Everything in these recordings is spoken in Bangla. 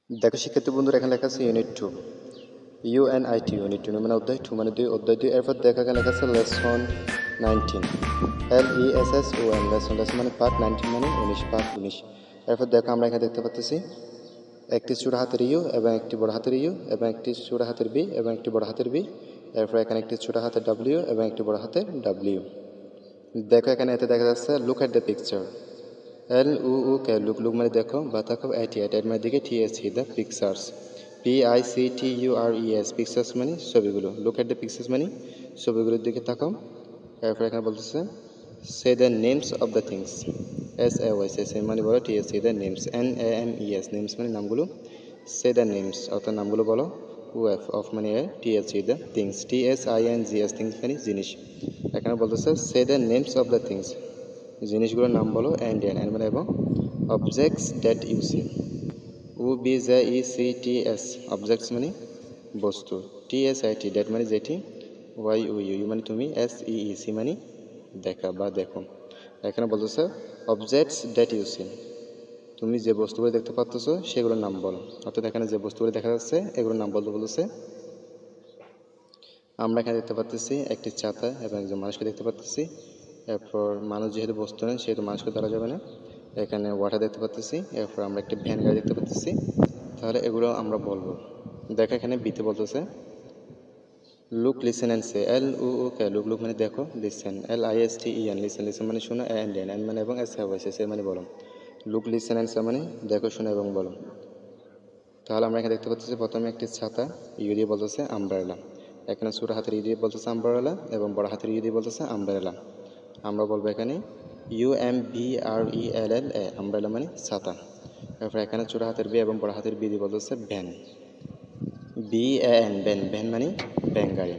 দেখো শিক্ষার্থী বন্ধুরা, এখানে লেখা আছে ইউনিট 2 ইউএনআইটি ইউনিট 2 মানে অধ্যায় 2 মানে 2 অধ্যায় 2 এরপর দেখো এখানে লেখা আছে লেসন 19 LESSON লেসন লেসন মানে পার্ট 19 মানে 19 পার্ট 19। এরপর দেখো আমরা এখানে দেখতে পাচ্ছি একটি ছোট হাতের ইউ এবং একটি বড় হাতের ইউ এবং একটি ছোট হাতের বি এবং একটি বড় হাতের বি। এরপর এখানে একটি ছোট হাতের ডব্লিউ এবং একটি বড় হাতের ডব্লিউ। দেখো এখানে এতে দেখা যাচ্ছে look at the picture LUK look look মানে দেখো বা তাকাও এট মানে দিকে TSC the pictures PICTURES pictures মানে ছবিগুলো। লুক এট দ্য পিকচার্স মানে ছবিগুলোর দিকে তাকাও। এরপর এখানে বলতেছে সে the names of the things SAYS মানে বলো TSC the names NAMES names মানে নামগুলো। সে দ্য নেমস অর্থাৎ নামগুলো বলো। ওএফ অফ মানে TSC the things THINGS things মানে জিনিস। এখানে বলতেছে সে the names of the things জিনিসগুলোর নাম বলো অ্যান্ড মানে এবং objects that you C OBJECTS objects মানে বস্তু TSIT দ্যাট মানে যেটি YUU মানে তুমি SEEC মানে দেখা বা দেখো। এখানে বলতেছে অবজেক্টস দ্যাট ইউ সি তুমি যে বস্তুগুলো দেখতে পাচ্ছ সেগুলোর নাম বলো। অর্থাৎ এখানে যে বস্তুগুলো দেখা যাচ্ছে এগুলোর নাম বলতে বলতেছে। আমরা এখানে দেখতে পাচ্ছি একটি ছাতা এবং একজন মানুষকে দেখতে পাচ্ছি। এরপর মানুষ যেহেতু বস্তু নেই সেহেতু মানুষকে ধরা যাবে না। এখানে ওয়াটার দেখতে পাচ্ছি। এরপর আমরা একটি ভ্যান গাড়ি দেখতে পাচ্ছি। তাহলে এগুলো আমরা বলবো। দেখো এখানে বিতে বলতেছে look listen and say LUK look look মানে দেখো লিসেন LISTEN লিসেন লিসেন মানে শোনো অ্যান্ড মানে এবং SE মানে বলো। লুক লিসেন অ্যান্ড সে মানে দেখো শোনো এবং বলো। তাহলে আমরা এখানে দেখতে পাচ্ছি প্রথমে একটি ছাতা ইউ দিয়ে বলতেছে আমব্রেলা। এখানে ছোট হাতের ইউ দিয়ে বলতেছে আমব্রেলা এবং বড় হাতের ইউ দিয়ে বলতেছে আমব্রেলা। আমরা বলবো এখানে UMBRELLA আমব্রেলা মানে ছাতা। তারপর এখানে ছোট হাতের বি এবং বড় হাতের বি দিয়ে বলতেছে ভ্যান BAN ভ্যান মানে ভ্যান গাড়ি।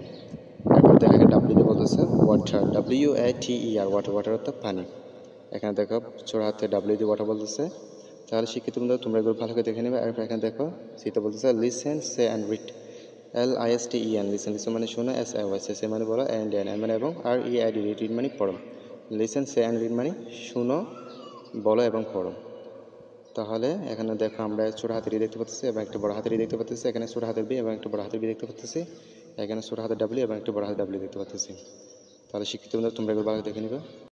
তারপর দেখা যায় ডাব্লিউ দিয়ে বলতেছে ওয়াটার WATER ওয়াটার ওয়াটার অর্থাৎ পানি। এখানে দেখো ছোট হাতে ডাব্লিউ দিয়ে ওয়াটার বলতেছে। তাহলে শিক্ষিত বন্ধু তোমরা এগুলো ভালো করে দেখে নেবে। আর এখানে দেখো সিতে বলতেছে listen say and read LISTEN listen listen মানে শোনো SAYS মানে বলো অ্যান্ড মানে এবং READ রিড মানে পড়ো। লিসেন সে অ্যান্ড রিড মানে শুনো বলো এবং পড়ো। তাহলে এখানে দেখো আমরা ছোট হাতের ই দেখতে পাচ্ছি এবং একটা বড় হাতের ই দেখতে পাচ্ছি। এখানে ছোট হাতের বি এবং একটা বড় হাতের বি দেখতে পাচ্ছি। এখানে ছোট হাতের ডাব্লিউ এবং একটা বড় হাতের ডাব্লিউ দেখতে পাচ্ছি। তাহলে শিক্ষিত বন্ধু তোমরা এগুলো ভালো দেখে নিবে।